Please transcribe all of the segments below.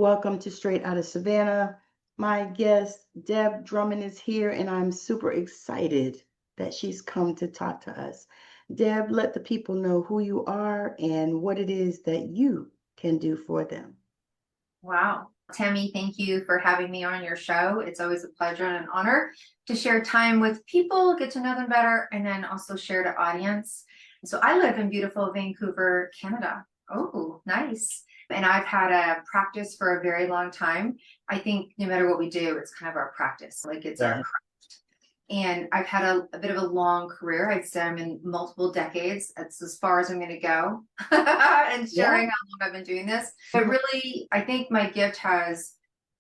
Welcome to Straight Outta Savannah. My guest, Deb Drummond, is here, and I'm super excited that she's come to talk to us. Deb, let the people know who you are and what it is that you can do for them. Wow. Tammy, thank you for having me on your show. It's always a pleasure and an honor to share time with people, get to know them better, and then also share to audience. So I live in beautiful Vancouver, Canada. Oh, nice. And I've had a practice for a very long time. I think no matter what we do, it's kind of our practice. Like it's our craft. And I've had a bit of a long career. I'd say I'm in multiple decades. That's as far as I'm going to go and sharing how long I've been doing this. But really, I think my gift has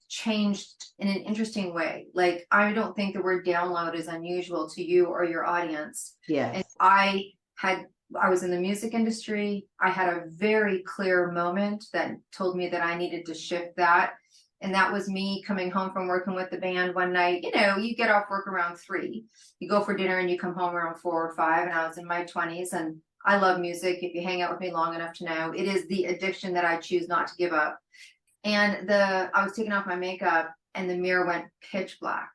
changed in an interesting way. Like, I don't think the word download is unusual to you or your audience. Yes. And I was in the music industry. I had a very clear moment that told me that I needed to shift that. And that was me coming home from working with the band one night. You know, you get off work around 3. You go for dinner and you come home around 4 or 5. And I was in my 20s. And I love music. If you hang out with me long enough to know, it is the addiction that I choose not to give up. And I was taking off my makeup and the mirror went pitch black.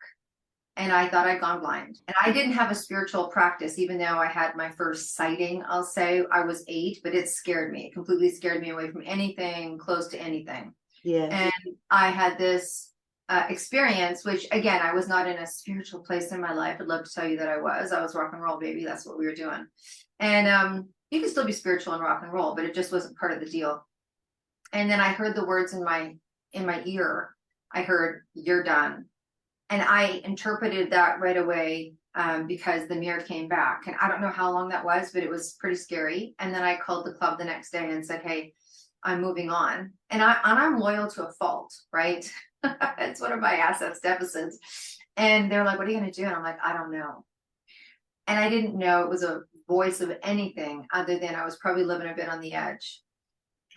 And I thought I'd gone blind. And I didn't have a spiritual practice, even though I had my first sighting, I'll say. I was 8, but it scared me. It completely scared me away from anything close to anything. Yeah. And I had this experience, which, again, I was not in a spiritual place in my life. I'd love to tell you that I was. I was rock and roll, baby. That's what we were doing. And you can still be spiritual and rock and roll, but it just wasn't part of the deal. And then I heard the words in my ear. I heard, "You're done." And I interpreted that right away because the mirror came back. And I don't know how long that was, but it was pretty scary. And then I called the club the next day and said, "Hey, I'm moving on." And I'm loyal to a fault, right? It's one of my assets deficits. And they're like, "What are you going to do?" And I'm like, "I don't know." And I didn't know it was a voice of anything other than I was probably living a bit on the edge.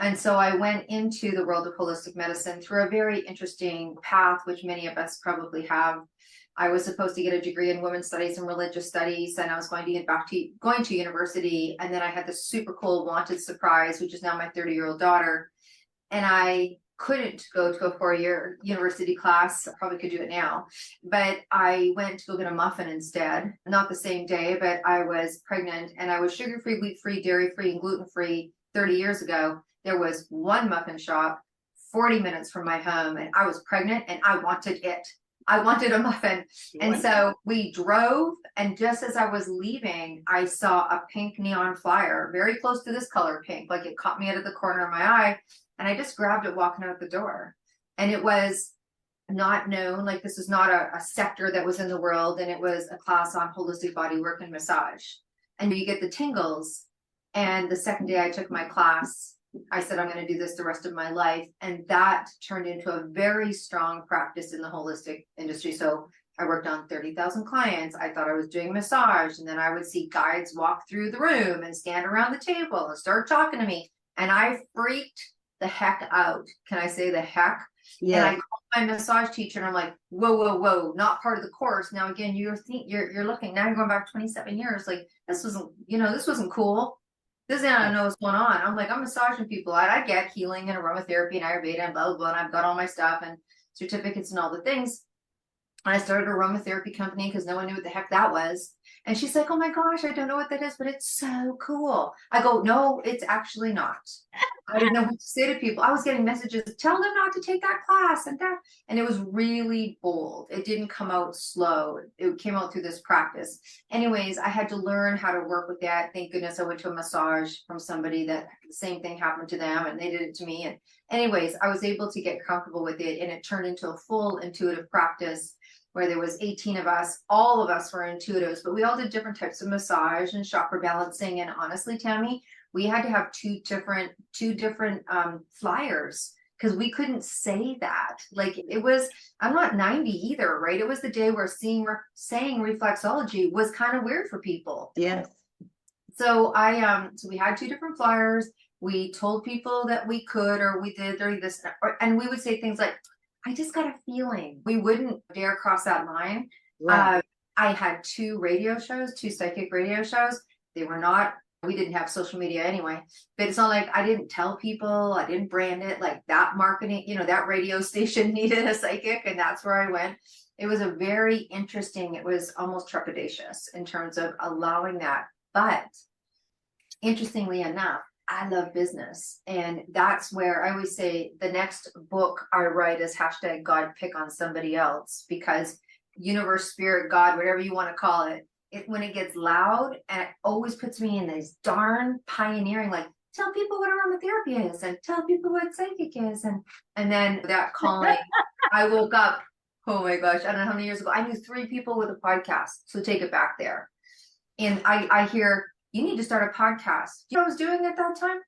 And so I went into the world of holistic medicine through a very interesting path, which many of us probably have. I was supposed to get a degree in women's studies and religious studies, and I was going to get back to going to university. And then I had this super cool wanted surprise, which is now my 30-year-old daughter. And I couldn't go to a 4-year university class. I probably could do it now. But I went to go get a muffin instead. Not the same day, but I was pregnant and I was sugar-free, wheat-free, dairy-free, and gluten-free 30 years ago. There was one muffin shop 40 minutes from my home, and I was pregnant and I wanted it. I wanted a muffin. And so we drove, and just as I was leaving, I saw a pink neon flyer, very close to this color pink, like it caught me out of the corner of my eye. And I just grabbed it walking out the door. And it was not known, like this is not a sector that was in the world. And it was a class on holistic body work and massage. And you get the tingles. And the second day I took my class, I said, I'm going to do this the rest of my life. And that turned into a very strong practice in the holistic industry. So I worked on 30,000 clients. I thought I was doing massage. And then I would see guides walk through the room and stand around the table and start talking to me. And I freaked the heck out. Can I say the heck? Yeah. And I called my massage teacher and I'm like, whoa, not part of the course. Now, again, you're looking, now you're going back 27 years. Like this wasn't cool. This is, I don't know what's going on. I'm like, I'm massaging people. I get healing and aromatherapy and Ayurveda and blah, blah, blah. And I've got all my stuff and certificates and all the things. And I started an aromatherapy company because no one knew what the heck that was. And she's like, "Oh my gosh, I don't know what that is, but it's so cool." I go, "No, it's actually not." I didn't know what to say to people. I was getting messages, "Tell them not to take that class," and that. And it was really bold. It didn't come out slow. It came out through this practice. Anyways, I had to learn how to work with that. Thank goodness I went to a massage from somebody that the same thing happened to them and they did it to me. And anyways, I was able to get comfortable with it, and it turned into a full intuitive practice where there was 18 of us. All of us were intuitives, but we all did different types of massage and chakra balancing. And honestly, Tammy, we had to have two different flyers because we couldn't say that. Like it was, I'm not 90 either, right? It was the day where saying reflexology was kind of weird for people. Yes. So so we had 2 different flyers. We told people that we could, or we did, or this, and we would say things like, "I just got a feeling." We wouldn't dare cross that line. Right. I had 2 psychic radio shows. They were not We didn't have social media anyway, but it's not like I didn't tell people, I didn't brand it like that marketing, that radio station needed a psychic, and that's where I went. It was a very interesting, it was almost trepidatious in terms of allowing that. But interestingly enough, I love business. And that's where I always say the next book I write is hashtag God pick on somebody else, because universe, spirit, God, whatever you want to call it, when it gets loud, and it always puts me in this darn pioneering, like, tell people what aromatherapy is and tell people what psychic is. And then that calling, I woke up, oh my gosh, I don't know how many years ago, I knew 3 people with a podcast. So take it back there. And I hear, you need to start a podcast. You know what I was doing at that time?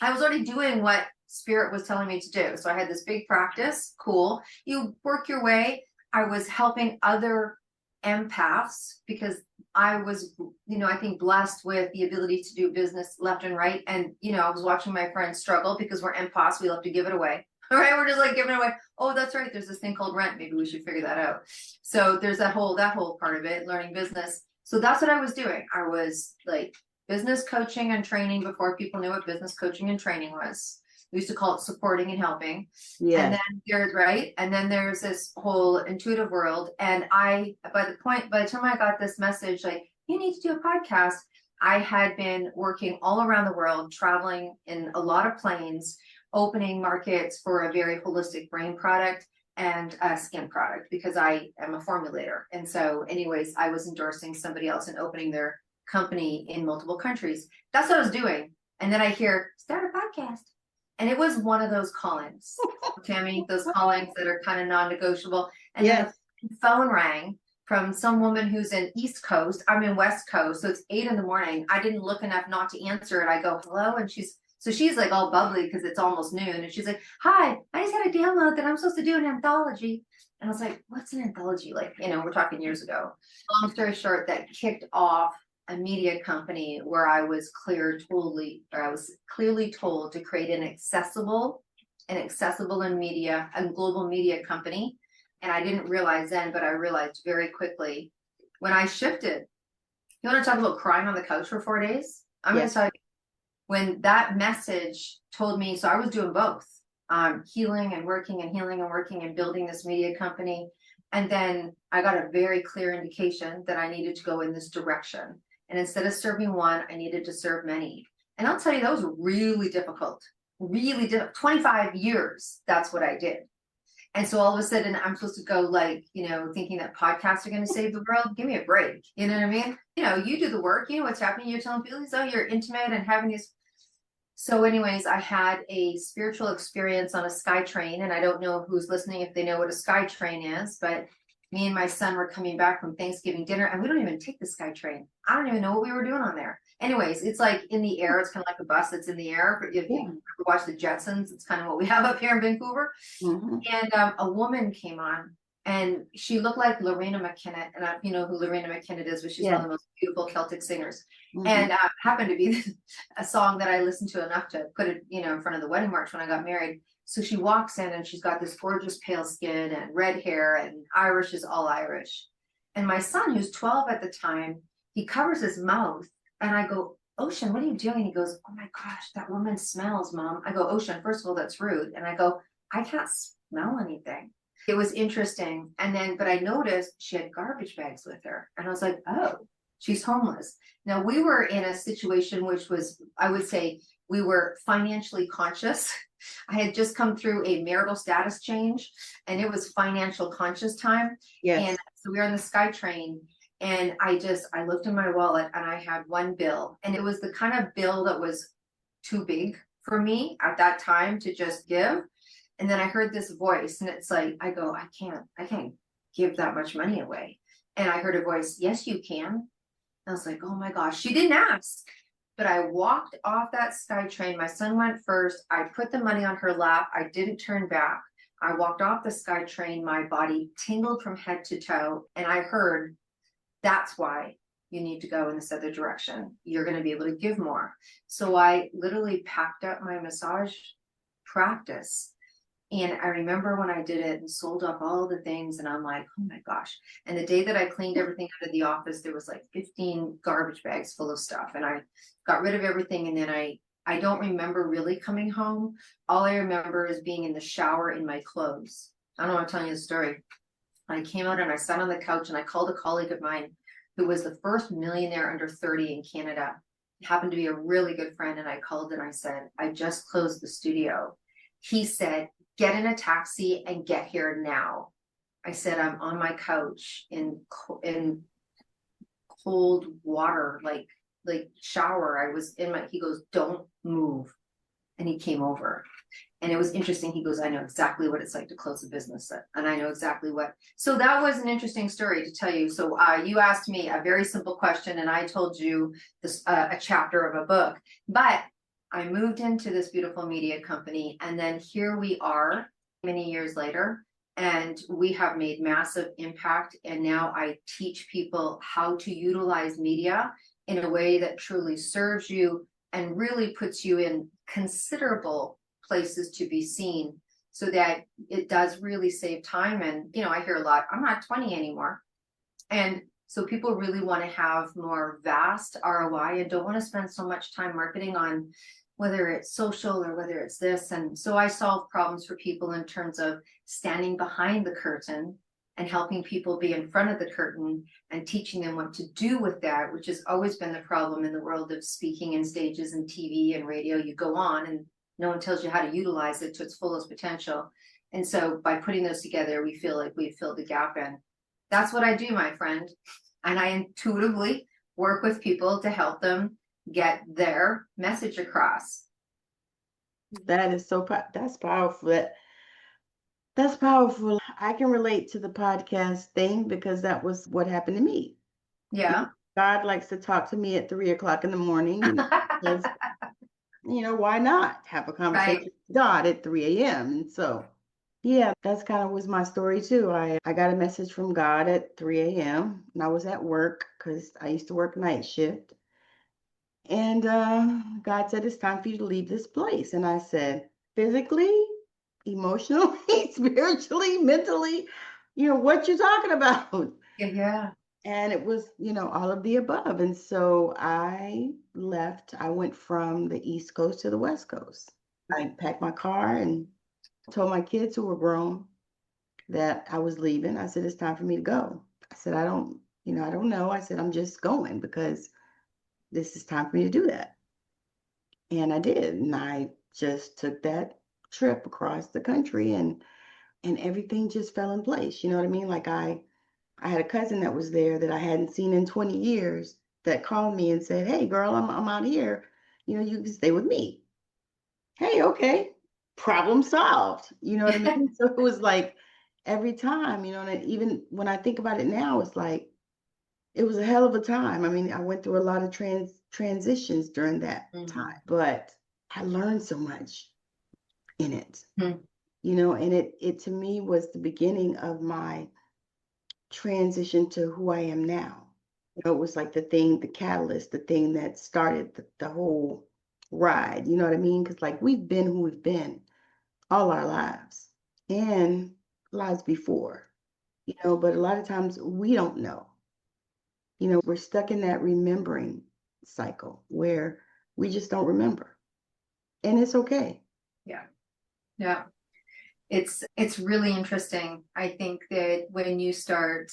I was already doing what spirit was telling me to do. So I had this big practice. Cool. You work your way. I was helping other empaths because I was, I think blessed with the ability to do business left and right. And, I was watching my friends struggle because we're empaths. We love to give it away. All right. We're just like giving it away. Oh, that's right. There's this thing called rent. Maybe we should figure that out. So there's that whole part of it, learning business. So that's what I was doing. I was like business coaching and training before people knew what business coaching and training was. We used to call it supporting and helping. Yeah. And then there's this whole intuitive world. And by the time I got this message, like, you need to do a podcast, I had been working all around the world, traveling in a lot of planes, opening markets for a very holistic brain product and a skin product, because I am a formulator. And so anyways, I was endorsing somebody else and opening their company in multiple countries. That's what I was doing. And then I hear, start a podcast. And it was one of those callings, Tammy, those callings that are kind of non-negotiable. And then the phone rang from some woman who's in East Coast. I'm in West Coast. So it's 8 a.m. I didn't look enough not to answer it. I go, hello. And she's like all bubbly because it's almost noon. And she's like, hi, I just had a download that I'm supposed to do an anthology. And I was like, what's an anthology? Like, we're talking years ago. Long story short, that kicked off a media company where I was clearly told to create an accessible and media, a global media company. And I didn't realize then, but I realized very quickly when I shifted. You want to talk about crying on the couch for 4 days? I'm going to tell you, when that message told me, so I was doing both, healing and working and healing and working and building this media company. And then I got a very clear indication that I needed to go in this direction. And instead of serving one, I needed to serve many. And I'll tell you, that was really difficult, 25 years. That's what I did. And so all of a sudden I'm supposed to go thinking that podcasts are going to save the world. Give me a break. You know what I mean? You do the work, what's happening. You're telling people, oh, you're intimate and having these. So anyways, I had a spiritual experience on a sky train. And I don't know who's listening, if they know what a sky train is, but me and my son were coming back from Thanksgiving dinner, and we don't even take the sky train. I don't even know what we were doing on there. Anyways, it's like in the air. It's kind of like a bus that's in the air. If you watch the Jetsons, it's kind of what we have up here in Vancouver. Mm-hmm. And a woman came on, and she looked like Lorena McKinnon. And you know who Lorena McKinnon is, but she's one of the most beautiful Celtic singers. Mm-hmm. And happened to be a song that I listened to enough to put it, in front of the wedding march when I got married. So she walks in and she's got this gorgeous pale skin and red hair, and Irish is all Irish. And my son, who's 12 at the time, he covers his mouth, and I go, Ocean, what are you doing? He goes, oh my gosh, that woman smells, Mom. I go, Ocean, first of all, that's rude. And I go, I can't smell anything. It was interesting. And then, but I noticed she had garbage bags with her. And I was like, oh, she's homeless. Now, we were in a situation which was, I would say, we were financially conscious. I had just come through a marital status change, and it was financial conscious time. Yes. And so we were on the sky train, and I looked in my wallet, and I had one bill, and it was the kind of bill that was too big for me at that time to just give. And then I heard this voice, and it's like, I go, I can't give that much money away. And I heard a voice, yes, you can. And I was like, oh my gosh, she didn't ask. But I walked off that sky train. My son went first. I put the money on her lap. I didn't turn back. I walked off the sky train. My body tingled from head to toe. And I heard, that's why you need to go in this other direction. You're going to be able to give more. So I literally packed up my massage practice. And I remember when I did it and sold off all the things, and I'm like, oh my gosh. And the day that I cleaned everything out of the office, there was like 15 garbage bags full of stuff. And I got rid of everything. And then I don't remember really coming home. All I remember is being in the shower in my clothes. I don't know, I'm telling you the story. I came out and I sat on the couch and I called a colleague of mine who was the first millionaire under 30 in Canada. He happened to be a really good friend. And I called and I said, I just closed the studio. He said, get in a taxi and get here now. I said, I'm on my couch in cold water, like shower. I was in my, he goes, don't move. And he came over. And it was interesting. He goes, I know exactly what it's like to close a business. And I know exactly what. So that was an interesting story to tell you. So you asked me a very simple question and I told you this, a chapter of a book. But I moved into this beautiful media company. And then here we are many years later. And we have made massive impact. And now I teach people how to utilize media in a way that truly serves you and really puts you in considerable places to be seen, so that it does really save time. And, you know, I hear a lot, I'm not 20 anymore. And so people really want to have more vast ROI and don't want to spend so much time marketing on whether it's social or whether it's this. And so I solve problems for people in terms of standing behind the curtain and helping people be in front of the curtain and teaching them what to do with that, which has always been the problem in the world of speaking and stages and TV and radio. You go on and no one tells you how to utilize it to its fullest potential. And so by putting those together, we feel like we've filled the gap in. That's what I do, my friend. And I intuitively work with people to help them get their message across. That is so, that's powerful. That's powerful. I can relate to the podcast thing because that was what happened to me. Yeah. God likes to talk to me at 3 o'clock in the morning, because, why not have a conversation Right. with God at 3 a.m.? And so, yeah, that's kind of was my story too. I got a message from God at 3 a.m. and I was at work because I used to work night shift. And God said, it's time for you to leave this place. And I said, physically, emotionally, spiritually, mentally, what you talking about? Yeah. And it was, all of the above. And so I left. I went from the East Coast to the West Coast. I packed my car and told my kids, who were grown, that I was leaving. I said, it's time for me to go. I said, I don't know. I said, I'm just going because this is time for me to do that. And I did. And I just took that trip across the country, and everything just fell in place. You know what I mean? Like I had a cousin that was there that I hadn't seen in 20 years that called me and said, hey girl, I'm out here. You can stay with me. Hey, okay. Problem solved. You know what I mean? So it was like every time, and even when I think about it now, it's like it was a hell of a time. I mean, I went through a lot of transitions during that time, but I learned so much in it. And it to me was the beginning of my transition to who I am now. It was like the catalyst, the thing that started the whole ride. You know what I mean? Because like we've been who we've been all our lives and lives before, but a lot of times we don't know. We're stuck in that remembering cycle where we just don't remember. And it's okay. Yeah. Yeah. It's really interesting. I think that when you start,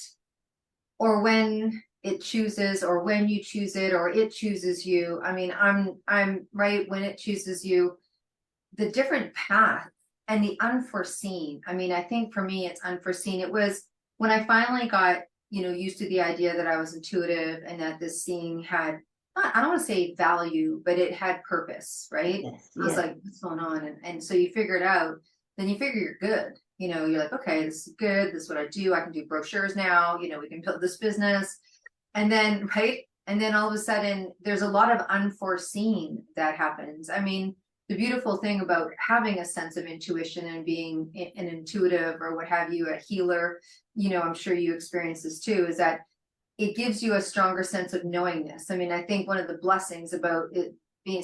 or when it chooses, or when you choose it, or it chooses you. I mean, I'm right when it chooses you, the different path and the unforeseen. I mean, I think for me, it's unforeseen. It was when I finally got, used to the idea that I was intuitive and that this seeing had, I don't want to say value, but it had purpose, right? Yes, I was yes. like, what's going on? And so you figure it out, then you figure you're good. You're like, okay, this is good. This is what I do. I can do brochures now. We can build this business. And then, right? And then all of a sudden, there's a lot of unforeseen that happens. I mean, the beautiful thing about having a sense of intuition and being an intuitive or what have you, a healer, I'm sure you experience this too, is that it gives you a stronger sense of knowingness. I mean, I think one of the blessings about it being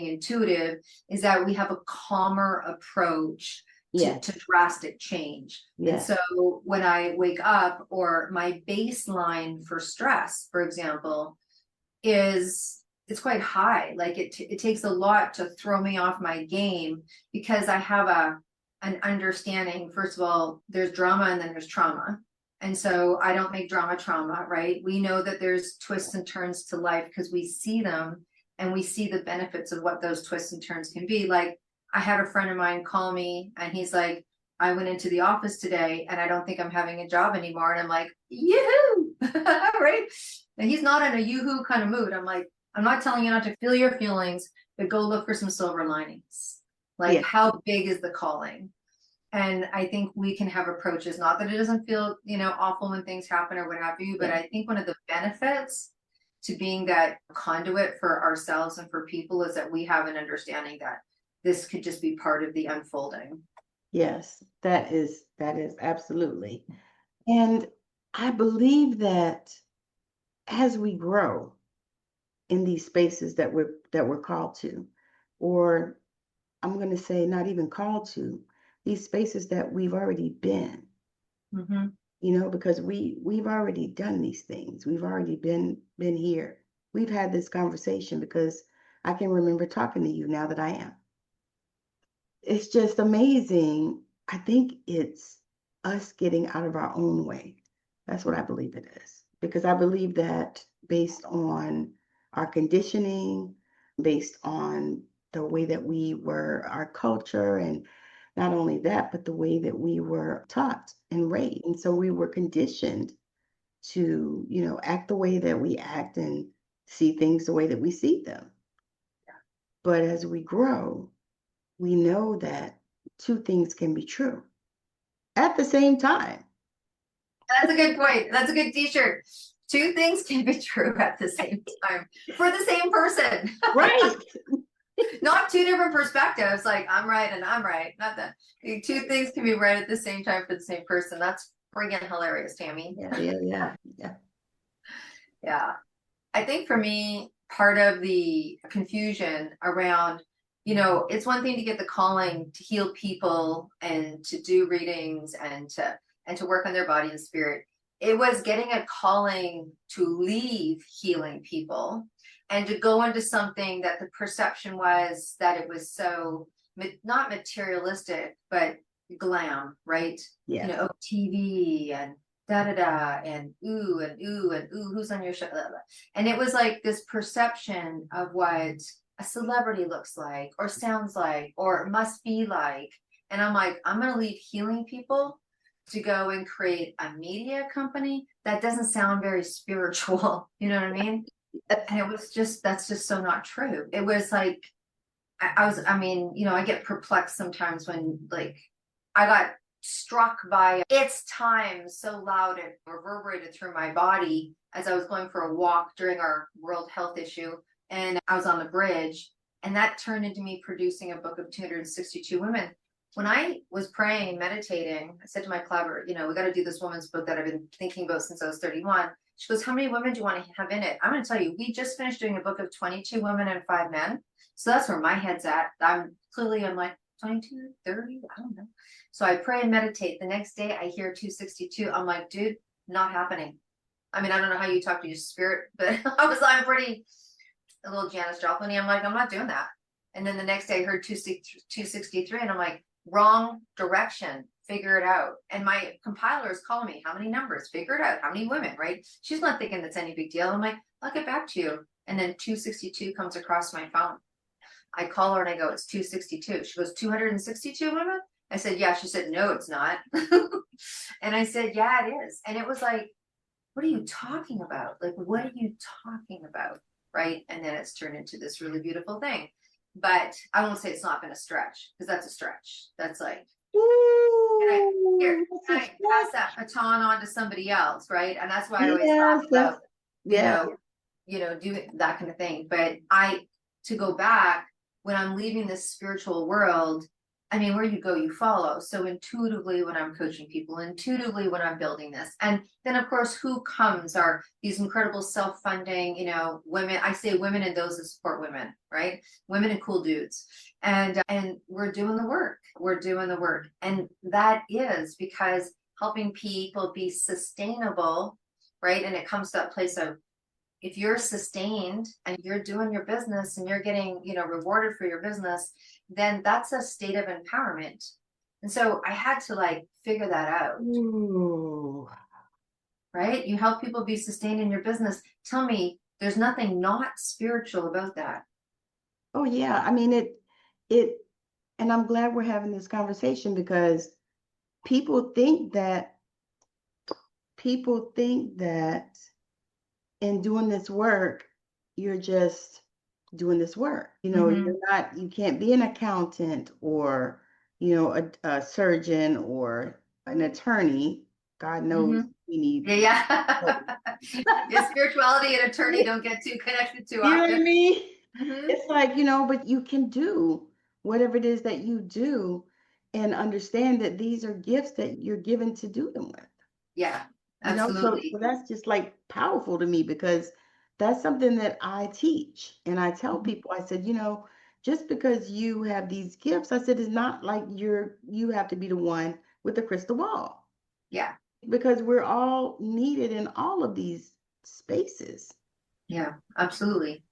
intuitive is that we have a calmer approach Yes. to drastic change. And Yes. so when I wake up, or my baseline for stress, for example, is it's quite high. Like it takes a lot to throw me off my game, because I have an understanding. First of all, there's drama and then there's trauma. And so I don't make drama trauma, right? We know that there's twists and turns to life because we see them, and we see the benefits of what those twists and turns can be. Like, I had a friend of mine call me and he's like, I went into the office today and I don't think I'm having a job anymore. And I'm like, yoo-hoo, right? And he's not in a yoo-hoo kind of mood. I'm like, I'm not telling you not to feel your feelings, but go look for some silver linings. Like, Yeah. how big is the calling? And I think we can have approaches, not that it doesn't feel, awful when things happen or what have you, but Yeah. I think one of the benefits to being that conduit for ourselves and for people is that we have an understanding that this could just be part of the unfolding. Yes, that is absolutely. And I believe that as we grow in these spaces that we're called to, or I'm going to say not even called to, these spaces that we've already been, Mm-hmm. because we've already done these things. We've already been here. We've had this conversation because I can remember talking to you now that I am. It's just amazing. I think it's us getting out of our own way. That's what I believe it is. Because I believe that based on our conditioning, based on the way that we were, our culture, and not only that, but the way that we were taught and raised. And so we were conditioned to, act the way that we act and see things the way that we see them. But as we grow, we know that two things can be true at the same time. That's a good point. That's a good t-shirt. Two things can be true at the same time for the same person. Right. Not two different perspectives, like I'm right and I'm right. Not that two things can be right at the same time for the same person. That's friggin' hilarious, Tammy. Yeah. Yeah. I think for me, part of the confusion around, it's one thing to get the calling to heal people and to do readings and to work on their body and spirit. It was getting a calling to leave healing people and to go into something that the perception was that it was so not materialistic, but glam, right? Yeah. TV and da da da and ooh and ooh and ooh, who's on your show? Blah, blah. And it was like this perception of what a celebrity looks like or sounds like or must be like. And I'm like, I'm going to leave healing people to go and create a media company that doesn't sound very spiritual. You know what I mean? And it was just, that's just so not true. It was like, I get perplexed sometimes when like I got struck by it's time so loud it reverberated through my body as I was going for a walk during our world health issue. And I was on the bridge, and that turned into me producing a book of 262 women. When I was praying and meditating, I said to my collaborator, we got to do this woman's book that I've been thinking about since I was 31. She goes, how many women do you want to have in it? I'm going to tell you, we just finished doing a book of 22 women and 5 men. So that's where my head's at. I'm like 22, 30, I don't know. So I pray and meditate. The next day I hear 262. I'm like, dude, not happening. I mean, I don't know how you talk to your spirit, but I'm pretty a little Janis Joplin-y. I'm like, I'm not doing that. And then the next day I heard 263 and I'm like, wrong direction, figure it out. And my compiler is calling me, how many numbers, figure it out, how many women, right? She's not thinking that's any big deal. I'm like, I'll get back to you. And then 262 comes across my phone. I call her and I go, it's 262. She goes, 262 women? I said, yeah. She said, no, it's not. And I said, yeah, it is. And it was like, what are you talking about? Like, what are you talking about? Right. And then it's turned into this really beautiful thing. But I won't say it's not been a stretch, because that's a stretch. That's like, can I pass that baton on to somebody else, right? And that's why I always talk about, doing that kind of thing. But to go back, when I'm leaving this spiritual world, I mean, where you go, you follow. So intuitively, when I'm coaching people, intuitively when I'm building this, and then of course, who comes are these incredible self-funding, women. I say women and those that support women, right? Women and cool dudes, and we're doing the work. We're doing the work, and that is because helping people be sustainable, right? And it comes to that place of, if you're sustained and you're doing your business and you're getting, rewarded for your business, then that's a state of empowerment. And so I had to like figure that out. Ooh. Right? You help people be sustained in your business. Tell me, there's nothing not spiritual about that. Oh yeah. I mean, and I'm glad we're having this conversation because people think that people think that in doing this work, you're just doing this work. You can't be an accountant or, a surgeon or an attorney. God knows we need. Yeah. Yeah, spirituality and attorney don't get too connected too You know what I often. mean? It's like, but you can do whatever it is that you do and understand that these are gifts that you're given to do them with. Yeah, So absolutely. that's just like powerful to me because that's something that I teach. And I tell people, I said, just because you have these gifts, I said, it's not like you have to be the one with the crystal ball. Yeah. Because we're all needed in all of these spaces. Yeah, absolutely.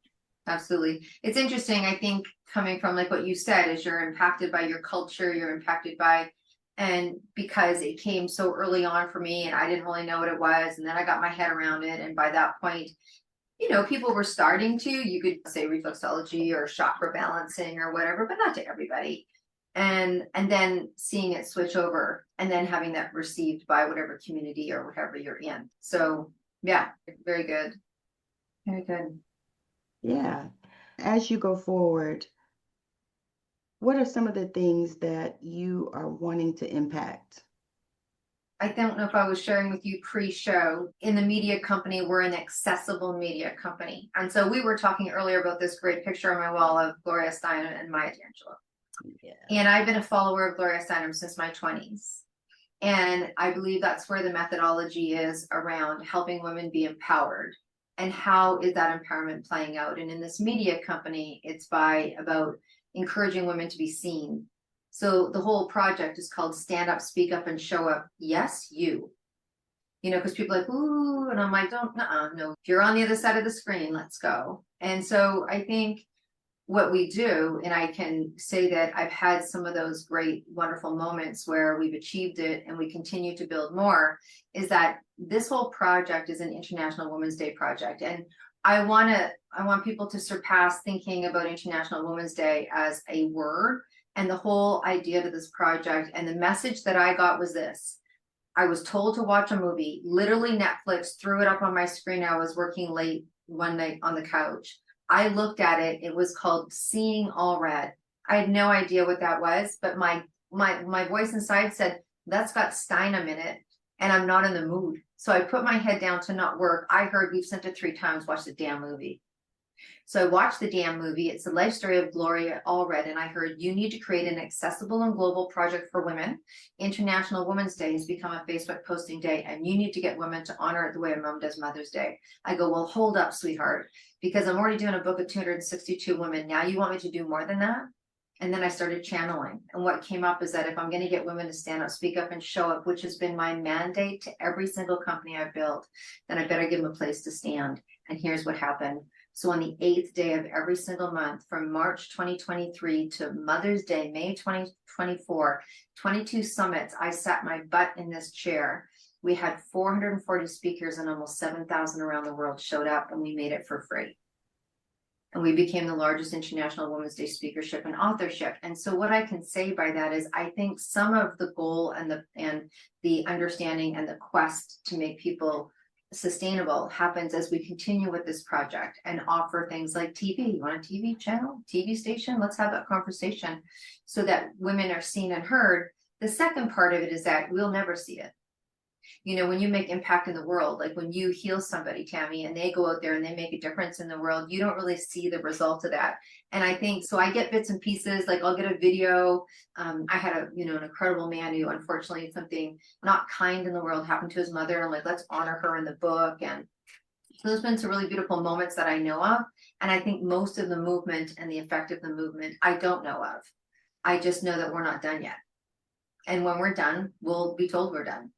Absolutely. It's interesting, I think, coming from like what you said, is you're impacted by your culture, you're impacted by, and because it came so early on for me and I didn't really know what it was. And then I got my head around it. And by that point, people were starting to, you could say reflexology or chakra balancing or whatever, but not to everybody. And then seeing it switch over and then having that received by whatever community or whatever you're in. So yeah, very good. Very good. Yeah. As you go forward, what are some of the things that you are wanting to impact? I don't know if I was sharing with you pre-show. In the media company, we're an accessible media company. And so we were talking earlier about this great picture on my wall of Gloria Steinem and Maya Angelou. Yeah. And I've been a follower of Gloria Steinem since my 20s. And I believe that's where the methodology is around helping women be empowered. And how is that empowerment playing out? And in this media company, it's about encouraging women to be seen. So the whole project is called Stand Up, Speak Up, and Show Up. Yes, you. Because people are like, ooh, and I'm like, don't, no. If you're on the other side of the screen, let's go. And so I think what we do, and I can say that I've had some of those great, wonderful moments where we've achieved it and we continue to build more, is that this whole project is an International Women's Day project. And I want people to surpass thinking about International Women's Day as a word. And the whole idea to this project and the message that I got was this. I was told to watch a movie. Literally, Netflix threw it up on my screen. I was working late one night on the couch. I looked at it. It was called Seeing All Red. I had no idea what that was, but my voice inside said, that's got Steinem in it, and I'm not in the mood. So I put my head down to not work. I heard, we've sent it 3 times, watch the damn movie. So I watched the damn movie. It's the life story of Gloria Allred. And I heard, you need to create an accessible and global project for women. International Women's Day has become a Facebook posting day, and you need to get women to honor it the way a mom does Mother's Day. I go, well, hold up, sweetheart, because I'm already doing a book of 262 women. Now you want me to do more than that? And then I started channeling. And what came up is that if I'm going to get women to stand up, speak up, and show up, which has been my mandate to every single company I've built, then I better give them a place to stand. And here's what happened. So on the 8th day of every single month from March 2023 to Mother's Day, May 2024, 22 summits, I sat my butt in this chair. We had 440 speakers and almost 7,000 around the world showed up, and we made it for free. And we became the largest International Women's Day speakership and authorship. And so what I can say by that is I think some of the goal and the understanding and the quest to make people sustainable happens as we continue with this project and offer things like TV. You want a TV channel, TV station? Let's have that conversation so that women are seen and heard. The second part of it is that we'll never see it. you know, when you make impact in the world, like when you heal somebody, Tammy, and they go out there and they make a difference in the world, you don't really see the result of that. And I think so. I get bits and pieces. Like I'll get a video. I had a, you know, an incredible man who unfortunately something not kind in the world happened to his mother. And I'm like, let's honor her in the book. And so there's been some really beautiful moments that I know of. And I think most of the movement and the effect of the movement, I don't know of. I just know that we're not done yet. And when we're done, we'll be told we're done.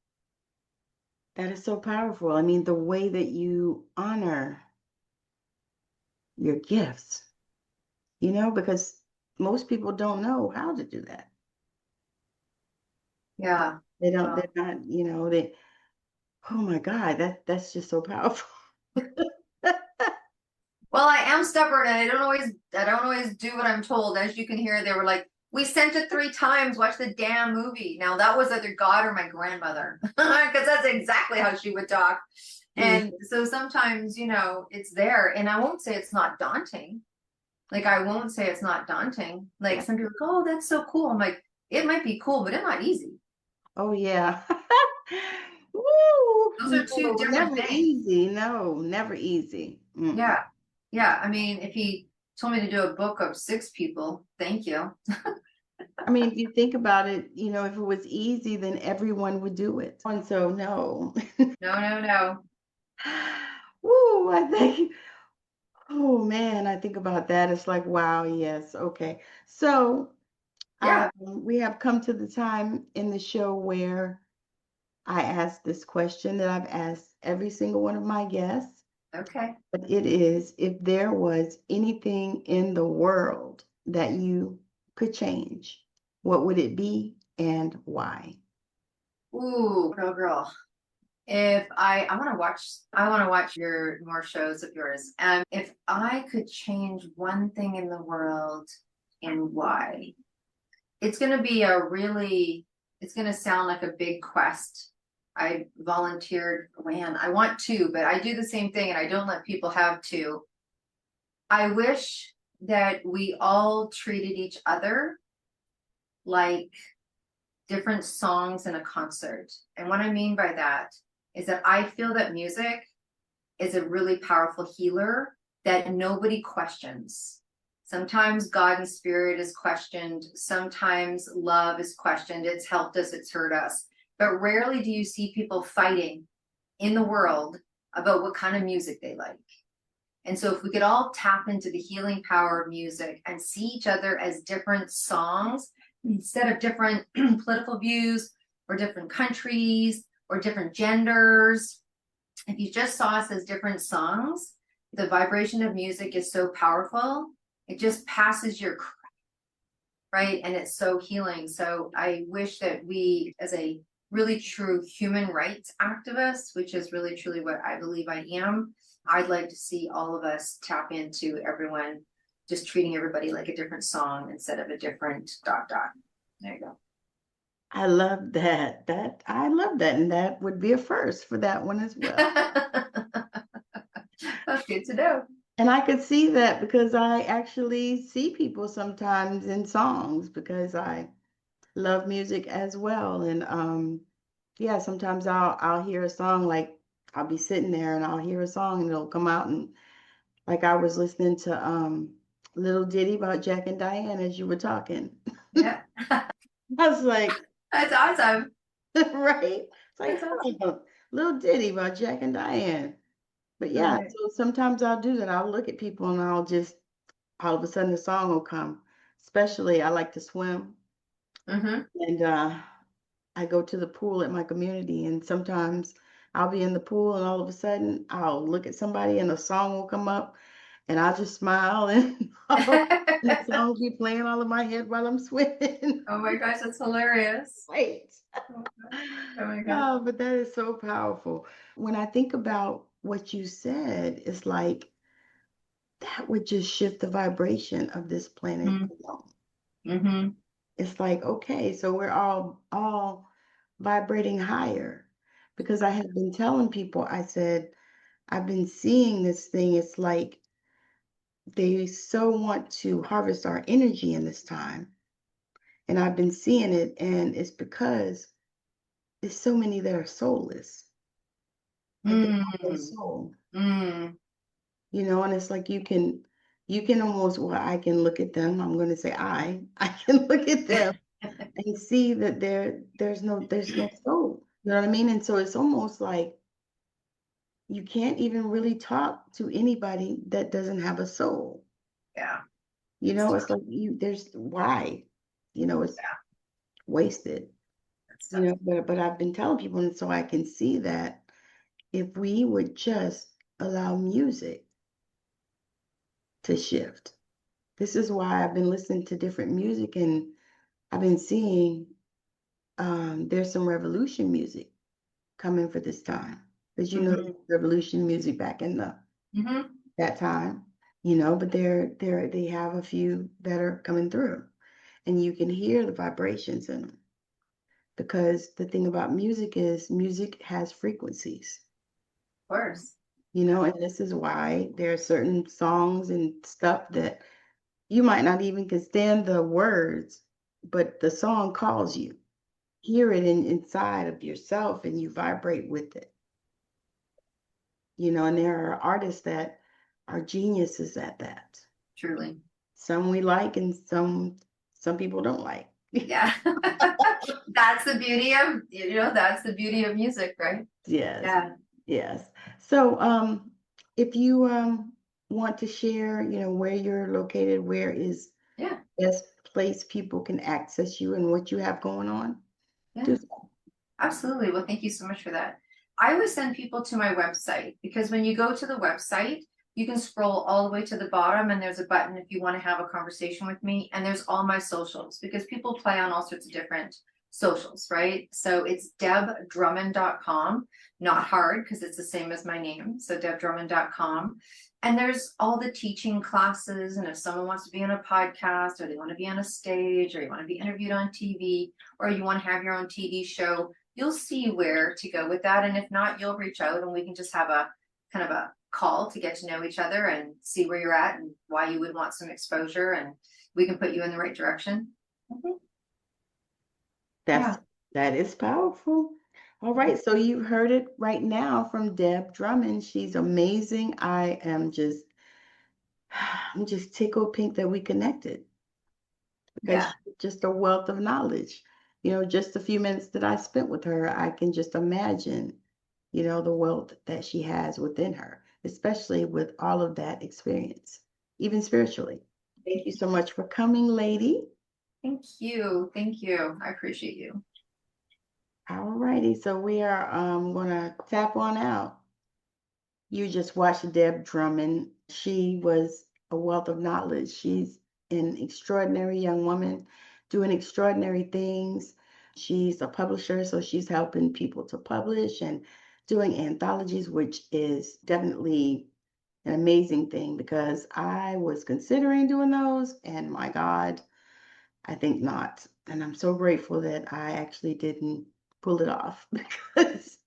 That is so powerful. I mean, the way that you honor your gifts, you know, because most people don't know how to do that. Yeah. They don't, Well, they're not, you know, oh my God, that's just so powerful. well, I am stubborn and I don't always do what I'm told. As you can hear, they were like, we sent it 3 times, watch the damn movie. Now that was either God or my grandmother, because that's exactly how she would talk. And so sometimes, you know, it's there. And I won't say it's not daunting. Like I won't say it's not daunting. Like some people go, oh, that's so cool. I'm like, it might be cool, but it's not easy. Oh yeah. Woo! Those are two No, different never things. easy. No, never easy. Yeah. Yeah. I mean, if he told me to do a book of 6 people, thank you. I mean, if you think about it, you know, if it was easy, then everyone would do it. And so, no. No, no, no. Woo, I think, oh man, I think about that. It's like, wow, yes, okay. So, Yeah. we have come to the time in the show where I ask this question that I've asked every single one of my guests. Okay. But it is, if there was anything in the world that you could change, what would it be and why? Ooh, girl. If I want to watch your more shows of yours. If I could change one thing in the world and why, it's going to be it's going to sound like a big quest. I volunteered, man, I want to, but I do the same thing and I don't let people have to. I wish that we all treated each other like different songs in a concert. And what I mean by that is that I feel that music is a really powerful healer that nobody questions. Sometimes God and spirit is questioned. Sometimes love is questioned. It's helped us, it's hurt us. But rarely do you see people fighting in the world about what kind of music they like. And so if we could all tap into the healing power of music and see each other as different songs instead of different political views or different countries or different genders, if you just saw us as different songs, the vibration of music is so powerful. It just passes your right, and it's so healing. So I wish that we, as a really true human rights activist, which is really truly what I believe I am, I'd like to see all of us tap into everyone just treating everybody like a different song instead of a different dot dot. There you go. I love that. I love that. And that would be a first for that one as well. That's good to know. And I could see that because I actually see people sometimes in songs because I love music as well. And yeah, sometimes I'll hear a song, like I'll be sitting there and I'll hear a song and it'll come out, and like I was listening to Little Ditty about Jack and Diane as you were talking. Yeah. I was like, That's awesome. right? It's like, That's awesome. oh, Little Ditty about Jack and Diane. But yeah, Right. so sometimes I'll do that. I'll look at people and I'll just all of a sudden the song will come. Especially I like to swim, Mm-hmm. and I go to the pool at my community, and sometimes I'll be in the pool and all of a sudden I'll look at somebody and a song will come up and I'll just smile and the song will be playing all in my head while I'm swimming. Oh my gosh, that's hilarious. Great. Oh my gosh. Oh, but that is so powerful. When I think about what you said, it's like that would just shift the vibration of this planet alone. Mm-hmm. It's like, okay, so we're all vibrating higher. Because I had been telling people, I said, I've been seeing this thing. It's like they so want to harvest our energy in this time. And I've been seeing it, and it's because there's so many that are soulless. Like they have no Mm, soul, mm. and it's like you can almost, well, I can look at them. I'm going to say I can look at them and see that there's no soul. You know what I mean? And so it's almost like you can't even really talk to anybody that doesn't have a soul. Yeah, It's like there's why, it's yeah, wasted. that's tough. But I've been telling people, and so I can see that if we would just allow music to shift. This is why I've been listening to different music, and I've been seeing there's some revolution music coming for this time. Because Hmm. revolution music back in Hmm. that time, but they have a few that are coming through, and you can hear the vibrations in them. Because the thing about music is music has frequencies, Of course. and this is why there are certain songs and stuff that you might not even understand the words, but the song calls you. Hear it inside of yourself and you vibrate with it. And there are artists that are geniuses at that. Truly. Some we like and some people don't like. Yeah. That's the beauty of, that's the beauty of music, right? Yes, Yeah. yes. So if you want to share, where you're located, where is Yeah. best place people can access you and what you have going on, do Yeah. so. Absolutely. Well, thank you so much for that. I always send people to my website because when you go to the website, you can scroll all the way to the bottom and there's a button if you want to have a conversation with me. And there's all my socials because people play on all sorts of different socials, right? So it's debdrummond.com, not hard because it's the same as my name. So debdrummond.com. And there's all the teaching classes. And if someone wants to be on a podcast or they want to be on a stage or you want to be interviewed on TV or you want to have your own TV show, you'll see where to go with that. And if not, you'll reach out and we can just have a kind of a call to get to know each other and see where you're at and why you would want some exposure. And we can put you in the right direction. Mhm. That's Yeah. that is powerful. All right, so you've heard it right now from Deb Drummond. She's amazing. I'm just tickled pink that we connected because Yeah. she's just a wealth of knowledge. Just a few minutes that I spent with her, I can just imagine, the wealth that she has within her, especially with all of that experience, even spiritually. Thank you so much for coming, lady. Thank you. Thank you. I appreciate you. All righty, so we are gonna tap on out. You just watched Deb Drummond. She was a wealth of knowledge. She's an extraordinary young woman doing extraordinary things. She's a publisher, so she's helping people to publish and doing anthologies, which is definitely an amazing thing because I was considering doing those, and my God, I think not. And I'm so grateful that I actually didn't pull it off because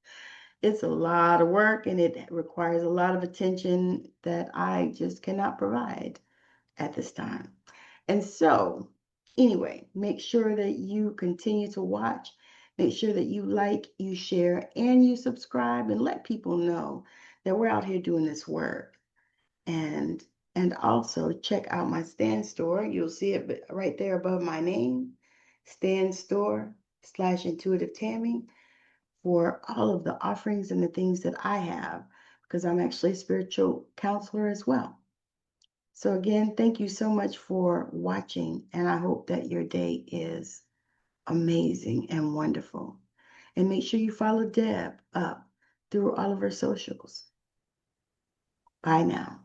it's a lot of work and it requires a lot of attention that I just cannot provide at this time. And so, anyway, make sure that you continue to watch. Make sure that you like, you share, and you subscribe and let people know that we're out here doing this work. And and also check out my stand store. You'll see it right there above my name, stand store/intuitive Tammy, for all of the offerings and the things that I have, because I'm actually a spiritual counselor as well. So, again, thank you so much for watching, and I hope that your day is amazing and wonderful. And make sure you follow Deb up through all of her socials. Bye now.